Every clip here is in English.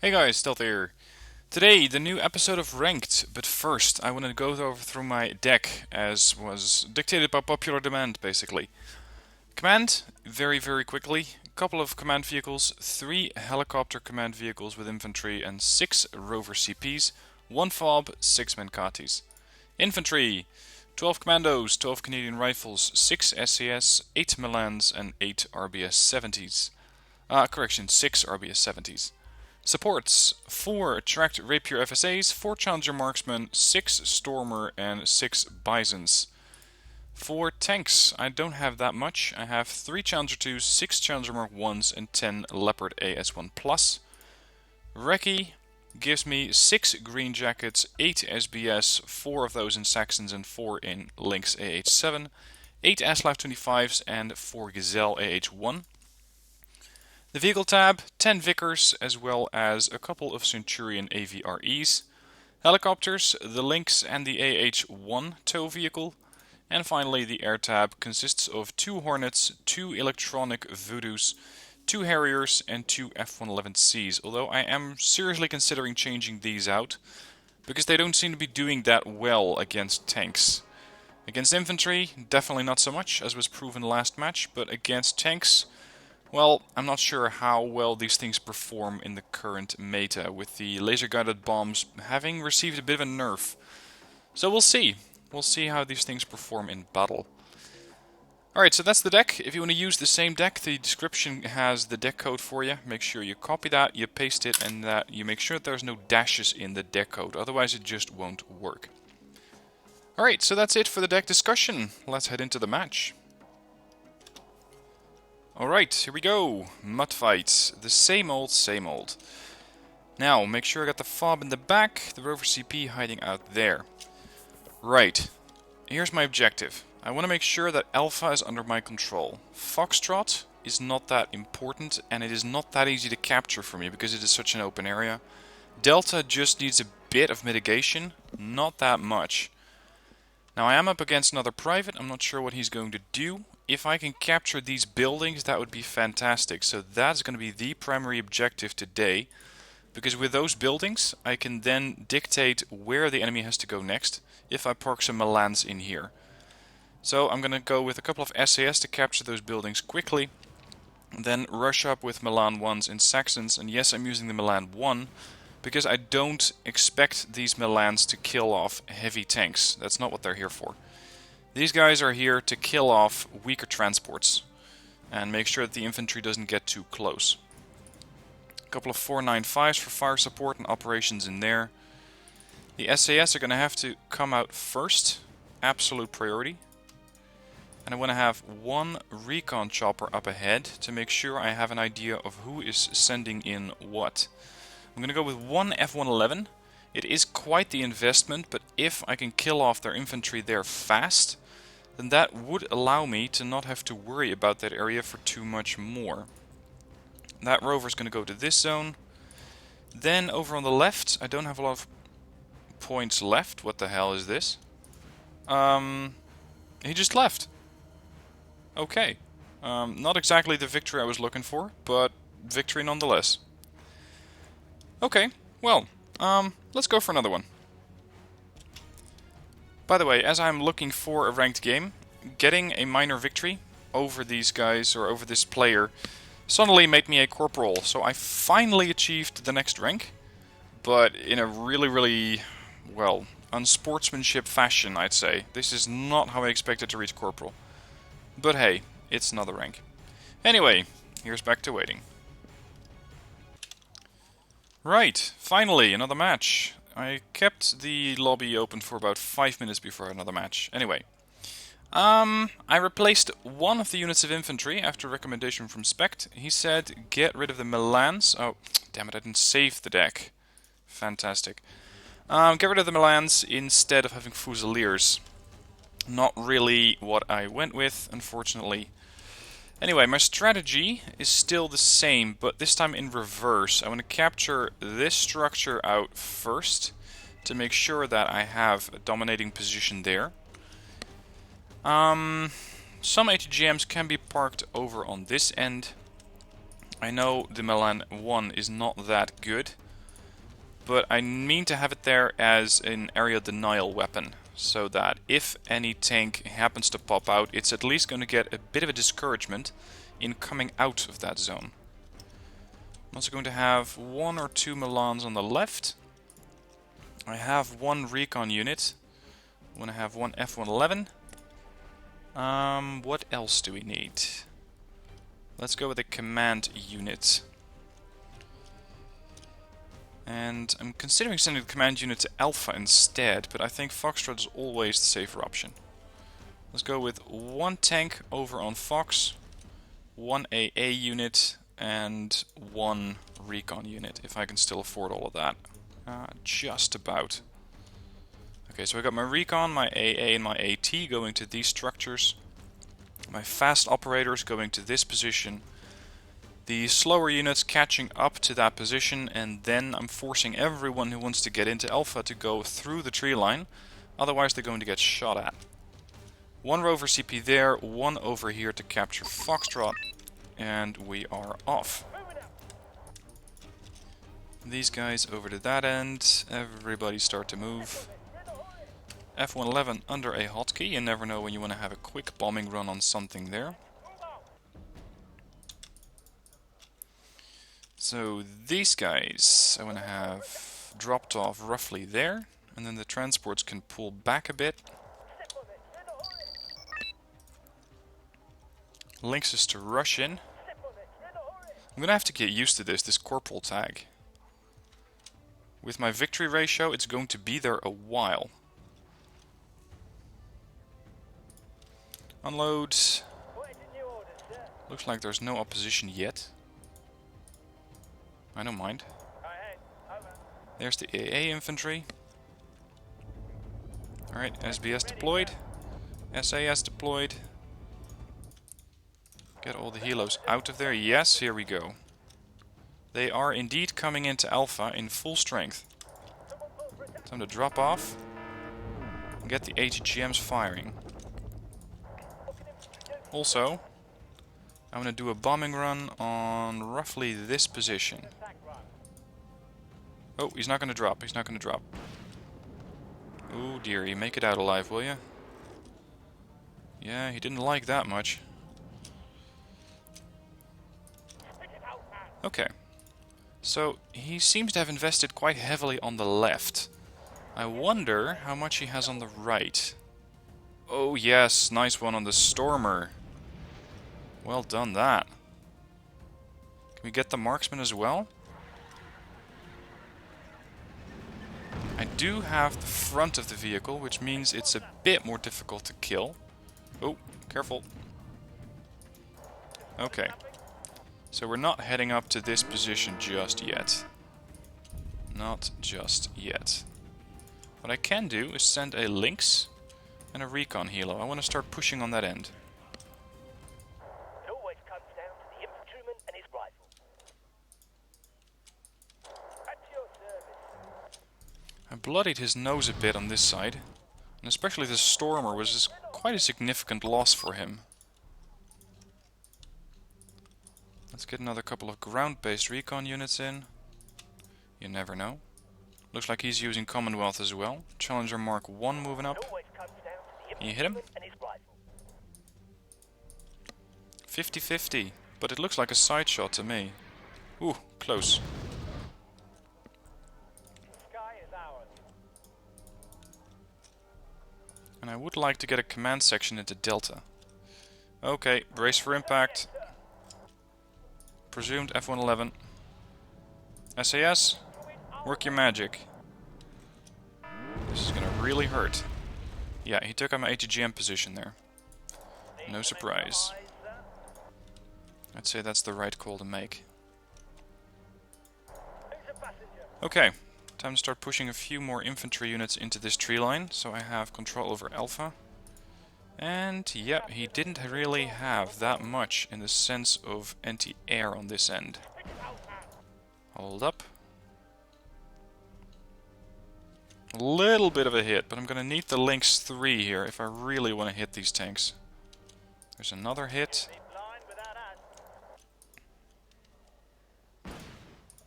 Hey guys, Stealth here. Today, the new episode of Ranked, but first I want to go through my deck as was dictated by popular demand, basically. Command, very quickly. A couple of command vehicles, 3 helicopter command vehicles with infantry and 6 rover CPs, 1 FOB, 6 Menkatis. Infantry, 12 commandos, 12 Canadian rifles, 6 SAS, 8 Milans and 8 RBS 70s. 6 RBS 70s. Supports 4 tracked rapier FSAs, 4 challenger marksmen, 6 stormer and 6 bisons. For tanks, I don't have that much. I have 3 challenger 2s, 6 challenger mark 1s and 10 leopard AS1 plus. Recce gives me 6 green jackets, 8 SBS, 4 of those in Saxons and 4 in Lynx AH7, 8 Aslav 25s and 4 Gazelle AH1. The vehicle tab, 10 Vickers, as well as a couple of Centurion AVREs. Helicopters, the Lynx and the AH1 tow vehicle. And finally, the air tab consists of 2 Hornets, 2 electronic Voodoos, 2 Harriers, and 2 F-111Cs. Although I am seriously considering changing these out, because they don't seem to be doing that well against tanks. Against infantry, definitely not so much, as was proven last match, but against tanks, well, I'm not sure how well these things perform in the current meta, with the laser-guided bombs having received a bit of a nerf. So we'll see. We'll see how these things perform in battle. Alright, so that's the deck. If you want to use the same deck, the description has the deck code for you. Make sure you copy that, you paste it, and that you make sure that there's no dashes in the deck code. Otherwise it just won't work. Alright, so that's it for the deck discussion. Let's head into the match. Alright, here we go. Mud fights. The same old, same old. Now, make sure I got the fob in the back, the rover CP hiding out there. Right. Here's my objective. I want to make sure that Alpha is under my control. Foxtrot is not that important, and it is not that easy to capture for me because it is such an open area. Delta just needs a bit of mitigation, not that much. Now I am up against another private, I'm not sure what he's going to do. If I can capture these buildings, that would be fantastic. So that's going to be the primary objective today. Because with those buildings, I can then dictate where the enemy has to go next, if I park some Milans in here. So I'm going to go with a couple of SAS to capture those buildings quickly. Then rush up with Milan 1s in Saxons. And yes, I'm using the Milan 1, because I don't expect these Milans to kill off heavy tanks. That's not what they're here for. These guys are here to kill off weaker transports and make sure that the infantry doesn't get too close. A couple of 495s for fire support and operations in there. The SAS are going to have to come out first, absolute priority. And I want to have 1 recon chopper up ahead to make sure I have an idea of who is sending in what. I'm going to go with 1 F-111. It is quite the investment, but if I can kill off their infantry there fast, then that would allow me to not have to worry about that area for too much more. That rover is going to go to this zone. Then over on the left, I don't have a lot of points left. What the hell is this? He just left. Okay. Not exactly the victory I was looking for, but victory nonetheless. Okay, well, let's go for another one. By the way, as I'm looking for a ranked game, getting a minor victory over these guys, or over this player, suddenly made me a corporal. So I finally achieved the next rank, but in a really, well, unsportsmanship fashion, I'd say. This is not how I expected to reach corporal. But hey, it's another rank. Anyway, here's back to waiting. Right, finally, another match. I kept the lobby open for about 5 minutes before another match. Anyway, I replaced one of the units of infantry after recommendation from Spect. He said get rid of the Milans. Oh, damn it, I didn't save the deck. Fantastic. Get rid of the Milans instead of having Fusiliers. Not really what I went with, unfortunately. Anyway, my strategy is still the same, but this time in reverse. I want to capture this structure out first to make sure that I have a dominating position there. Some ATGMs can be parked over on this end. I know the Milan 1 is not that good, but I mean to have it there as an area denial weapon, so that if any tank happens to pop out, it's at least going to get a bit of a discouragement in coming out of that zone. I'm also going to have 1 or 2 Milans on the left. I have 1 recon unit. I'm going to have 1 F-111. What else do we need? Let's go with a command unit. And I'm considering sending the command unit to Alpha instead, but I think Foxtrot is always the safer option. Let's go with 1 tank over on Fox, 1 AA unit, and 1 recon unit, if I can still afford all of that. Just about. Okay, so I got my recon, my AA, and my AT going to these structures. My fast operators going to this position. The slower units catching up to that position, and then I'm forcing everyone who wants to get into Alpha to go through the tree line, otherwise they're going to get shot at. 1 rover CP there, 1 over here to capture Foxtrot, and we are off. These guys over to that end, everybody start to move. F-111 under a hotkey, you never know when you want to have a quick bombing run on something there. So these guys I want to have dropped off roughly there, and then the transports can pull back a bit. Lynx is to rush in. I'm going to have to get used to this corporal tag. With my victory ratio, it's going to be there a while. Unload. Looks like there's no opposition yet. I don't mind. There's the AA infantry. Alright, SBS deployed. SAS deployed. Get all the helos out of there. Yes, here we go. They are indeed coming into Alpha in full strength. Time to drop off and get the ATGMs firing. Also, I'm going to do a bombing run on roughly this position. Oh, he's not going to drop. He's not going to drop. Oh dear, you make it out alive, will you? Yeah, he didn't like that much. Okay. So, he seems to have invested quite heavily on the left. I wonder how much he has on the right. Oh yes, nice one on the Stormer. Well done that. Can we get the marksman as well? I do have the front of the vehicle, which means it's a bit more difficult to kill. Oh, careful. Okay. So we're not heading up to this position just yet. Not just yet. What I can do is send a Lynx and a recon helo. I want to start pushing on that end. It always comes down to the infantryman and his rifle. At your service. I bloodied his nose a bit on this side, and especially the Stormer was quite a significant loss for him. Let's get another couple of ground-based recon units in. You never know. Looks like he's using Commonwealth as well. Challenger Mark 1 moving up. Can you hit him? 50-50, but it looks like a side shot to me. Ooh, close. And I would like to get a command section into Delta. Okay, brace for impact. Presumed F-111. SAS, work your magic. This is gonna really hurt. Yeah, he took out my ATGM position there. No surprise. I'd say that's the right call to make. Okay, time to start pushing a few more infantry units into this tree line, so I have control over Alpha. And yeah, he didn't really have that much in the sense of anti-air on this end. Hold up. A little bit of a hit, but I'm gonna need the Lynx 3 here if I really want to hit these tanks. There's another hit.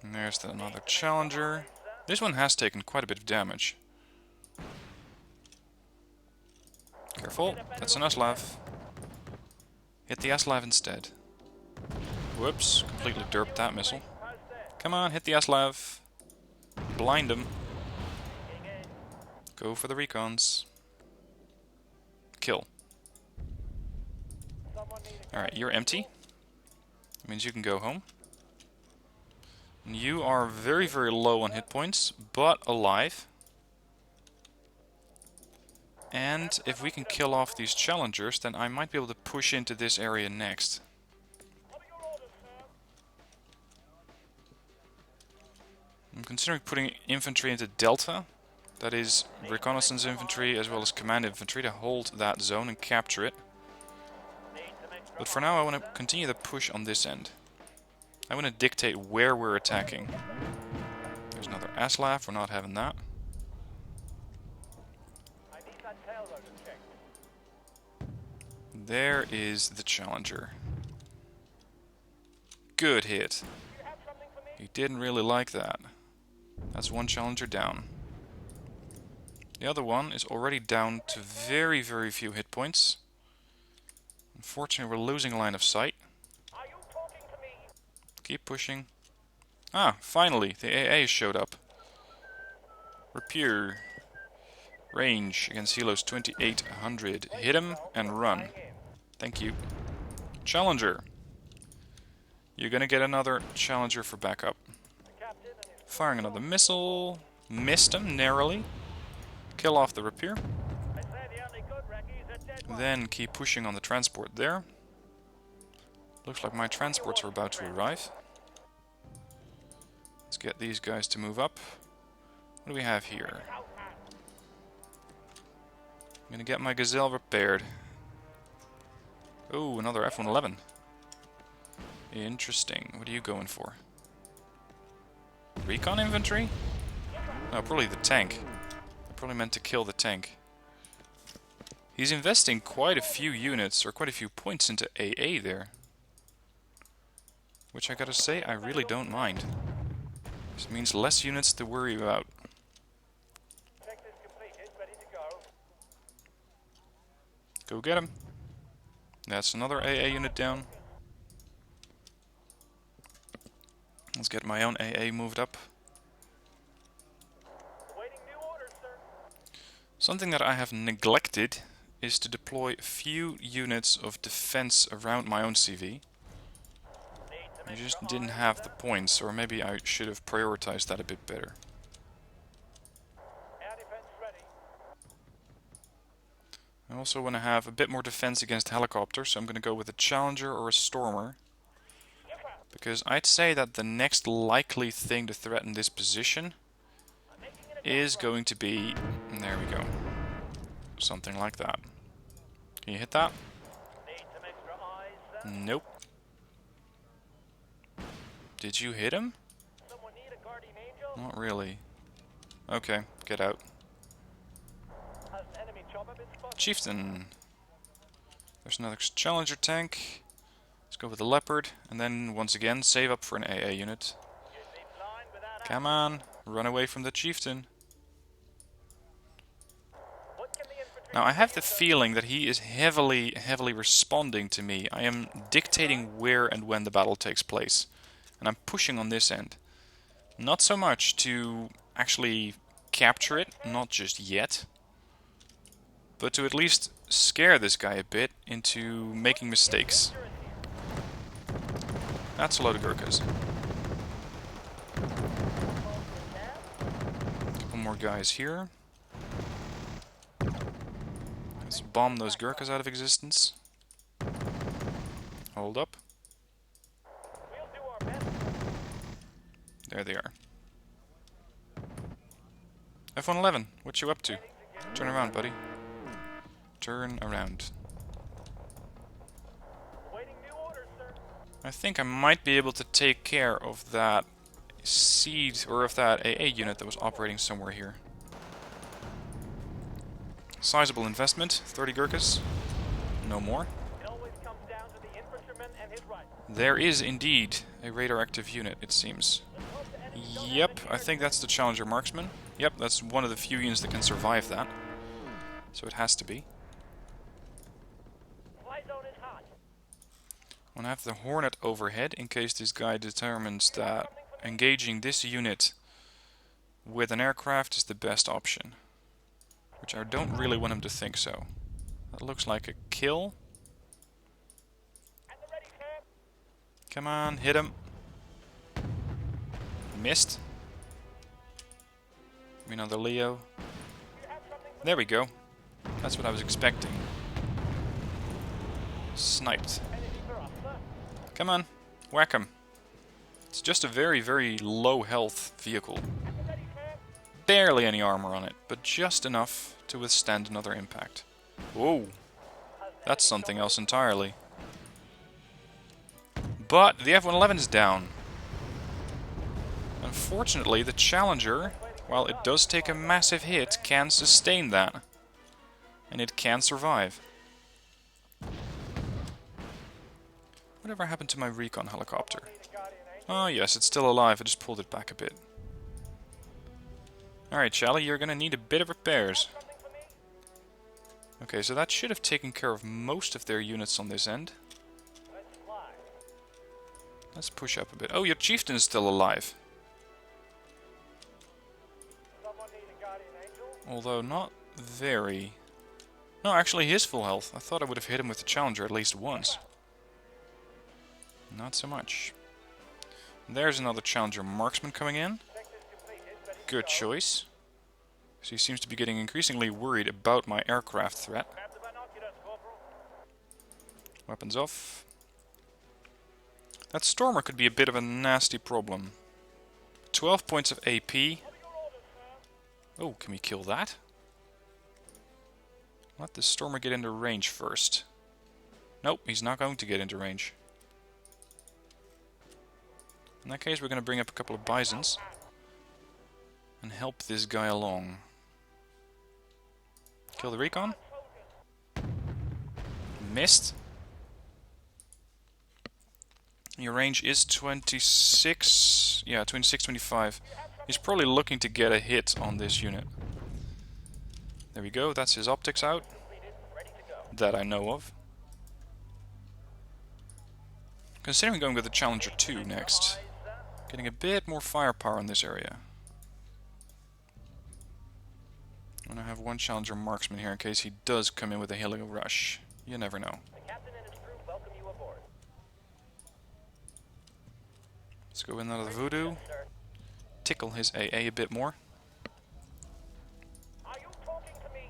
And there's another Challenger. This one has taken quite a bit of damage. Careful, that's an Aslav. Hit the Aslav instead. Whoops, completely derped that missile. Come on, hit the Aslav. Blind him. Go for the recons. Kill. Alright, you're empty. That means you can go home. And you are very, very low on hit points, but alive. And if we can kill off these challengers, then I might be able to push into this area next. I'm considering putting infantry into Delta. That is reconnaissance infantry as well as command infantry to hold that zone and capture it. But for now I want to continue the push on this end. I want to dictate where we're attacking. There's another Aslav, we're not having that. There is the challenger. Good hit. He didn't really like that. That's one challenger down. The other one is already down to very, very few hit points. Unfortunately, we're losing line of sight. Keep pushing. Ah, finally, the AA showed up. Rapier. Range against Helo's 2800. Hit him and run. Thank you. Challenger. You're gonna get another challenger for backup. Firing another missile. Missed him narrowly. Kill off the Rapier. Then keep pushing on the transport there. Looks like my transports are about to arrive. Let's get these guys to move up. What do we have here? I'm gonna get my Gazelle repaired. Oh, another F-111. Interesting. What are you going for? Recon infantry? No, probably the tank. I probably meant to kill the tank. He's investing quite a few units, or quite a few points into AA there. Which I gotta say, I really don't mind. This means less units to worry about. Go get him. That's another AA unit down. Let's get my own AA moved up. Something that I have neglected is to deploy a few units of defense around my own CV. I just didn't have the points, or maybe I should have prioritized that a bit better. I also want to have a bit more defense against helicopters, so I'm going to go with a Challenger or a Stormer. Because I'd say that the next likely thing to threaten this position is going to be... There we go. Something like that. Can you hit that? Nope. Did you hit him? Not really. Okay, get out. Chieftain. There's another Challenger tank. Let's go with the Leopard, and then once again save up for an AA unit. Come on, run away from the Chieftain. Now I have the feeling that he is heavily responding to me. I am dictating where and when the battle takes place. And I'm pushing on this end. Not so much to actually capture it, not just yet. But to at least scare this guy a bit into making mistakes. That's a load of Gurkhas. Couple more guys here. Let's bomb those Gurkhas out of existence. Hold up. There they are. F-111, what you up to? Turn around, buddy. Turn around. I think I might be able to take care of that seed, or of that AA unit that was operating somewhere here. Sizable investment, 30 Gurkhas. No more. There is indeed a radioactive unit, it seems. Yep, I think that's the Challenger Marksman. Yep, that's one of the few units that can survive that. So it has to be. Fly zone is hot. I'm gonna have the Hornet overhead in case this guy determines that engaging this unit with an aircraft is the best option. Which I don't really want him to think so. That looks like a kill. At the ready, sir. Come on, hit him. Missed. Another Leo. You have something for There we go. That's what I was expecting. Sniped. anything for us, sir? Come on, whack him. It's just a very, very low health vehicle. At the ready, sir. Barely any armor on it, but just enough to withstand another impact. Whoa, that's something else entirely. But the F-111 is down. Unfortunately, the Challenger, while it does take a massive hit, can sustain that. And it can survive. Whatever happened to my recon helicopter? Oh yes, it's still alive, I just pulled it back a bit. Alright, Charlie, you're gonna need a bit of repairs. Something for me? Okay, so that should have taken care of most of their units on this end. Let's fly. Let's push up a bit. Oh, your chieftain is still alive. Someone need a guardian angel? Although not very... No, actually he is full health. I thought I would have hit him with the Challenger at least once. Not so much. There's another Challenger Marksman coming in. Check this completed. Ready to Good go. choice. So he seems to be getting increasingly worried about my aircraft threat. Grab the binoculars, Corporal. Weapons off. That Stormer could be a bit of a nasty problem. 12 points of AP. What are your orders, sir? Oh, can we kill that? Let the Stormer get into range first. Nope, he's not going to get into range. In that case, we're going to bring up a couple of Bisons and help this guy along. Kill the recon. Missed. Your range is 26. Yeah, 26, 25. He's probably looking to get a hit on this unit. There we go, that's his optics out. Completed. Ready to go. That I know of. Considering going with the Challenger 2 next. Getting a bit more firepower in this area. I'm gonna have one Challenger Marksman here in case he does come in with a helo rush. You never know. The captain and his crew welcome you aboard. Let's go in another Voodoo. Sir, Tickle his AA a bit more. are you talking to me?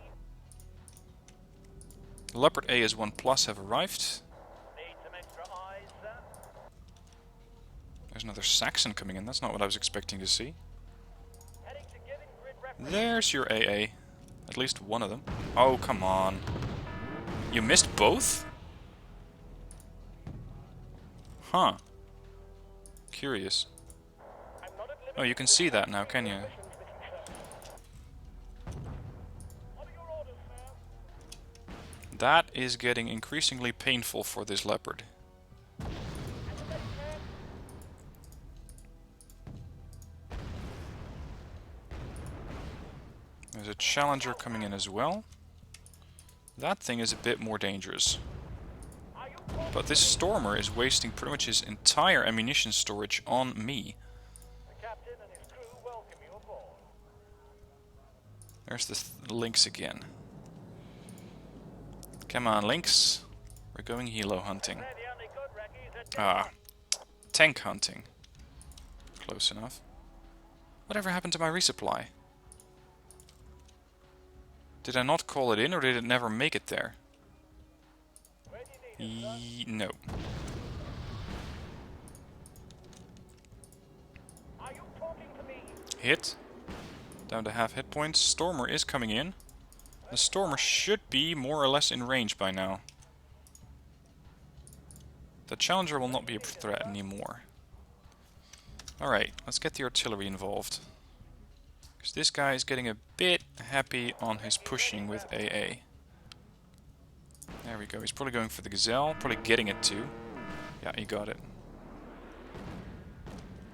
Leopard A is 1+ have arrived. Need some extra eyes, sir? There's another Saxon coming in. That's not what I was expecting to see. Heading to giving grid reference. There's your AA. At least one of them. Oh, come on. You missed both? Huh. Curious. I'm not at liberty Oh, you can see that now, can you? missions with you, sir. What are your orders, sir? That is getting increasingly painful for this Leopard. At the ready, sir. There's a Challenger coming in as well. That thing is a bit more dangerous. Are you talking? But this Stormer is wasting pretty much his entire ammunition storage on me. The captain and his crew welcome you aboard. There's the Lynx again. Come on, Lynx. We're going helo hunting. They're the only good recce's that Ah, tank hunting. Close enough. Whatever happened to my resupply? Did I not call it in, or did it never make it there? Where do you need it, sir? No. Are you talking to me? Hit. Down to half hit points. Stormer is coming in. The Stormer should be more or less in range by now. The Challenger will not be a threat anymore. Alright, let's get the artillery involved. Because this guy is getting a bit happy on his pushing with AA. There we go, he's probably going for the Gazelle, probably getting it too. Yeah, he got it.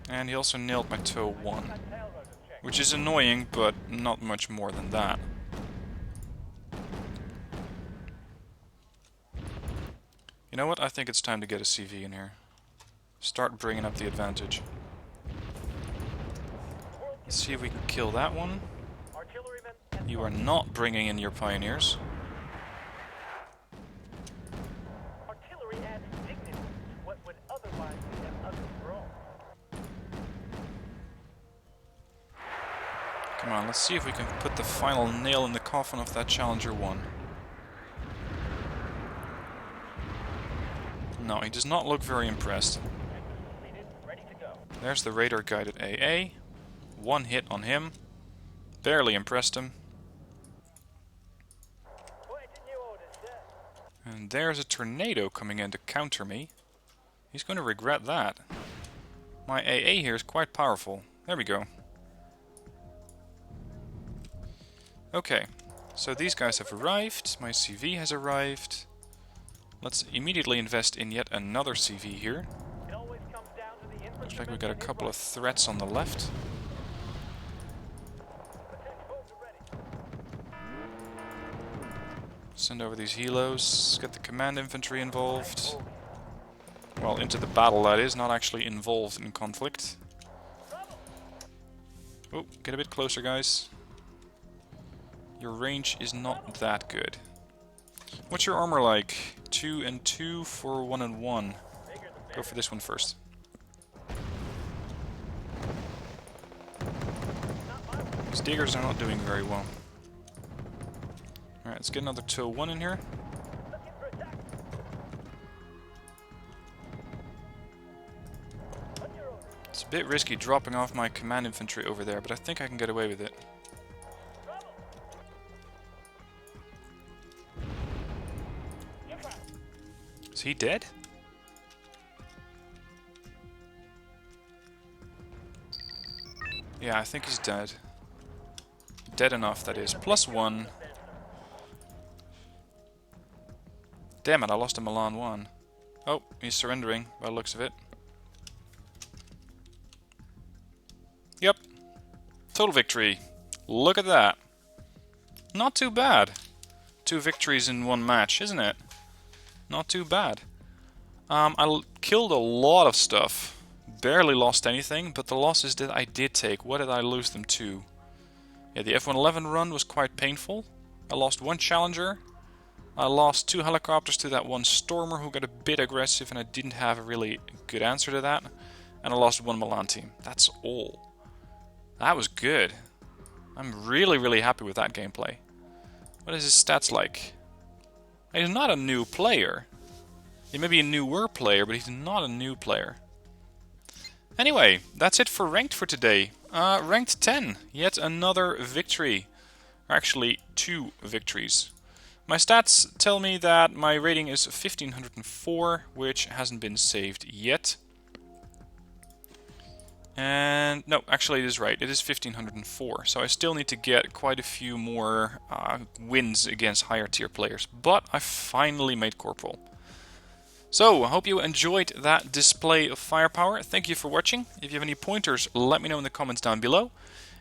And he also nailed my toe 1. Got tail rotors checked. Which is annoying, but not much more than that. You know what? I think it's time to get a CV in here. Start bringing up the advantage. Let's see if we can kill that one. Artillerymen and You are not bringing in your pioneers. artillery adds dignity to what would otherwise be an ugly brawl. Come on, let's see if we can put the final nail in the coffin of that Challenger 1. No, he does not look very impressed. Completed, ready to go. There's the radar guided AA. 1 hit on him. Barely impressed him. Waiting your orders, sir. And there's a tornado coming in to counter me. He's going to regret that. My AA here is quite powerful. There we go. Okay, so these guys have arrived. My CV has arrived. Let's immediately invest in yet another CV here. It always comes down to the Looks like we got a couple of threats on the left. Send over these helos, get the command infantry involved. Well, into the battle that is, not actually involved in conflict. Oh, get a bit closer, guys. Your range is not that good. What's your armor like? 2 and 2 for 1 and 1. Go for this one first. These diggers are not doing very well. Alright, let's get another toe 1 in here. It's a bit risky dropping off my command infantry over there, but I think I can get away with it. Is he dead? Yeah, I think he's dead. Dead enough, that is. +1. Damn it, I lost a Milan 1. Oh, he's surrendering, by the looks of it. Yep. Total victory. Look at that. Not too bad. 2 victories in 1 match, isn't it? Not too bad. Killed a lot of stuff. Barely lost anything, but the losses that I did take, what did I lose them to? Yeah, the F-111 run was quite painful. I lost 1 Challenger. I lost 2 helicopters to that 1 Stormer who got a bit aggressive and I didn't have a really good answer to that. And I lost 1 Milan team. That's all. That was good. I'm really, really happy with that gameplay. What is his stats like? He's not a new player. He may be a newer player, but he's not a new player. Anyway, that's it for Ranked for today. Ranked 10. Yet another victory. Actually, 2 victories. My stats tell me that my rating is 1504, which hasn't been saved yet. And no, actually it is right. It is 1504. So I still need to get quite a few more wins against higher tier players. But I finally made Corporal. So, I hope you enjoyed that display of firepower. Thank you for watching. If you have any pointers, let me know in the comments down below.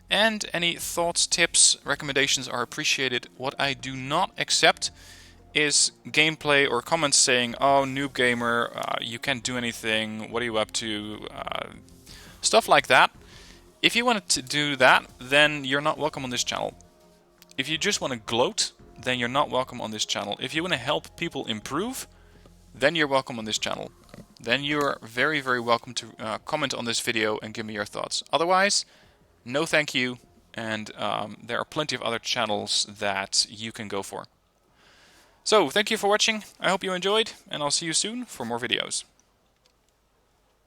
And any thoughts, tips, recommendations are appreciated. What I do not accept is gameplay or comments saying, "Oh, noob gamer, you can't do anything, what are you up to?" Stuff like that. If you wanted to do that, then you're not welcome on this channel. If you just want to gloat, then you're not welcome on this channel. If you want to help people improve, then you're welcome on this channel. Then you're very, very welcome to comment on this video and give me your thoughts. Otherwise, no thank you, and there are plenty of other channels that you can go for. So, thank you for watching, I hope you enjoyed, and I'll see you soon for more videos.